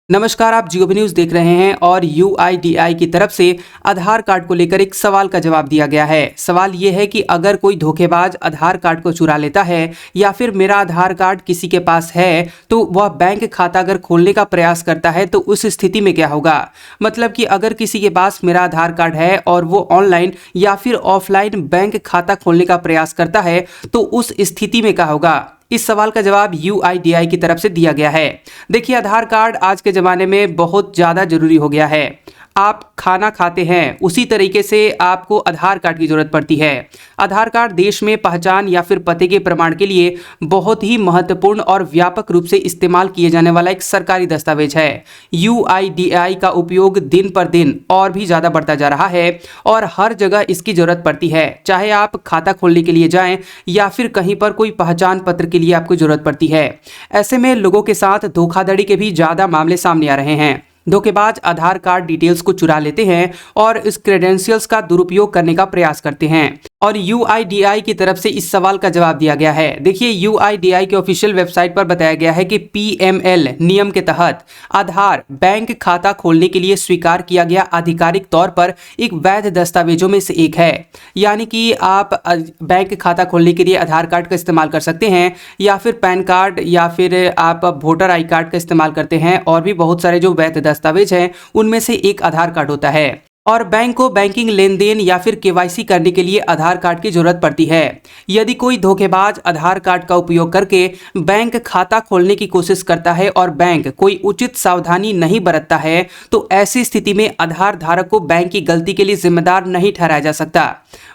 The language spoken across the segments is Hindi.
नमस्कार, आप जियो न्यूज़ देख रहे हैं और यूआईडीआई की तरफ से आधार कार्ड को लेकर एक सवाल का जवाब दिया गया है। सवाल ये है कि अगर कोई धोखेबाज आधार कार्ड को चुरा लेता है या फिर मेरा आधार कार्ड किसी के पास है तो वह बैंक खाता अगर खोलने का प्रयास करता है तो उस स्थिति में क्या होगा। मतलब कि अगर किसी के पास मेरा आधार कार्ड है और वो ऑनलाइन या फिर ऑफलाइन बैंक खाता खोलने का प्रयास करता है तो उस स्थिति में क्या होगा। इस सवाल का जवाब यूआईडीआई की तरफ से दिया गया है। देखिए, आधार कार्ड आज के ज़माने में बहुत ज़्यादा ज़रूरी हो गया है। आप खाना खाते हैं उसी तरीके से आपको आधार कार्ड की ज़रूरत पड़ती है। आधार कार्ड देश में पहचान या फिर पते के प्रमाण के लिए बहुत ही महत्वपूर्ण और व्यापक रूप से इस्तेमाल किए जाने वाला एक सरकारी दस्तावेज है। यूआईडीआई का उपयोग दिन पर दिन और भी ज़्यादा बढ़ता जा रहा है और हर जगह इसकी ज़रूरत पड़ती है, चाहे आप खाता खोलने के लिए जाएं या फिर कहीं पर कोई पहचान पत्र के लिए आपको ज़रूरत पड़ती है। ऐसे में लोगों के साथ धोखाधड़ी के भी ज़्यादा मामले सामने आ रहे हैं। धोखेबाज आधार कार्ड डिटेल्स को चुरा लेते हैं और इस क्रेडेंशियल्स का दुरुपयोग करने का प्रयास करते हैं और यूआईडीआई की तरफ से इस सवाल का जवाब दिया गया है। देखिए, यूआईडीआई के ऑफिशियल वेबसाइट पर बताया गया है कि पीएमएल नियम के तहत आधार बैंक खाता खोलने के लिए स्वीकार किया गया आधिकारिक तौर पर एक वैध दस्तावेजों में से एक है। यानी कि आप बैंक खाता खोलने के लिए आधार कार्ड का इस्तेमाल कर सकते हैं या फिर पैन कार्ड या फिर आप वोटर आई कार्ड का इस्तेमाल करते हैं और भी बहुत सारे जो वैध दस्तावेज हैं उनमें से एक आधार कार्ड होता है। और बैंक को बैंकिंग लेन देन या फिर केवाईसी करने के लिए आधार कार्ड की जरूरत पड़ती है। यदि कोई धोखेबाज आधार कार्ड का उपयोग करके बैंक खाता खोलने की कोशिश करता है और बैंक कोई उचित सावधानी नहीं बरतता है तो ऐसी स्थिति में आधार धारक को बैंक की गलती के लिए जिम्मेदार नहीं ठहराया जा सकता।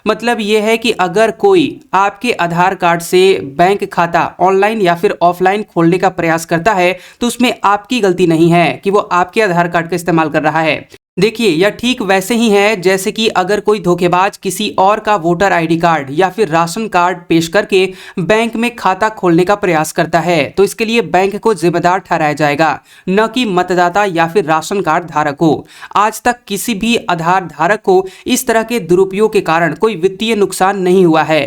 मतलब यह है कि अगर कोई आपके आधार कार्ड से बैंक खाता ऑनलाइन या फिर ऑफलाइन खोलने का प्रयास करता है तो उसमें आपकी गलती नहीं है कि वो आपके आधार कार्ड का इस्तेमाल कर रहा है। देखिए, यह ठीक वैसे ही है जैसे कि अगर कोई धोखेबाज किसी और का वोटर आईडी कार्ड या फिर राशन कार्ड पेश करके बैंक में खाता खोलने का प्रयास करता है तो इसके लिए बैंक को जिम्मेदार ठहराया जाएगा, न कि मतदाता या फिर राशन कार्ड धारक को। आज तक किसी भी आधार धारक को इस तरह के दुरुपयोग के कारण कोई वित्तीय नुकसान नहीं हुआ है।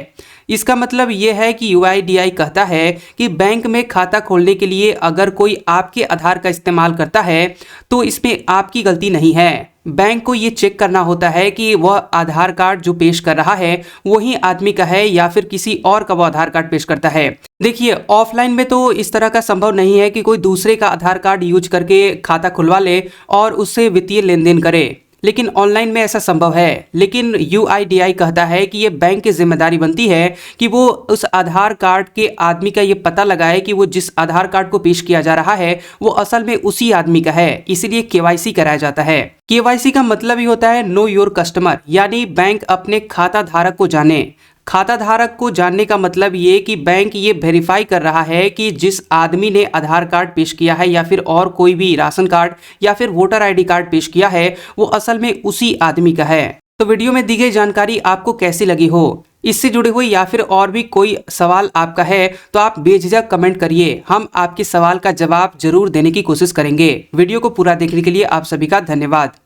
इसका मतलब यह है कि यूआईडीआई कहता है कि बैंक में खाता खोलने के लिए अगर कोई आपके आधार का इस्तेमाल करता है तो इसमें आपकी गलती नहीं है। बैंक को ये चेक करना होता है कि वह आधार कार्ड जो पेश कर रहा है वही आदमी का है या फिर किसी और का वो आधार कार्ड पेश करता है। देखिए, ऑफलाइन में तो इस तरह का संभव नहीं है कि कोई दूसरे का आधार कार्ड यूज करके खाता खुलवा ले और उससे वित्तीय लेन देन करे, लेकिन ऑनलाइन में ऐसा संभव है। लेकिन यूआईडीआई कहता है कि ये बैंक की जिम्मेदारी बनती है कि वो उस आधार कार्ड के आदमी का ये पता लगाए कि वो जिस आधार कार्ड को पेश किया जा रहा है वो असल में उसी आदमी का है, इसीलिए केवाईसी कराया जाता है। केवाईसी का मतलब ही होता है नो योर कस्टमर, यानी बैंक अपने खाता धारक को जाने। खाता धारक को जानने का मतलब ये कि बैंक ये वेरीफाई कर रहा है कि जिस आदमी ने आधार कार्ड पेश किया है या फिर और कोई भी राशन कार्ड या फिर वोटर आईडी कार्ड पेश किया है वो असल में उसी आदमी का है। तो वीडियो में दी गई जानकारी आपको कैसी लगी हो, इससे जुड़े हुए या फिर और भी कोई सवाल आपका है तो आप बेझिझक कमेंट करिए, हम आपके सवाल का जवाब जरूर देने की कोशिश करेंगे। वीडियो को पूरा देखने के लिए आप सभी का धन्यवाद।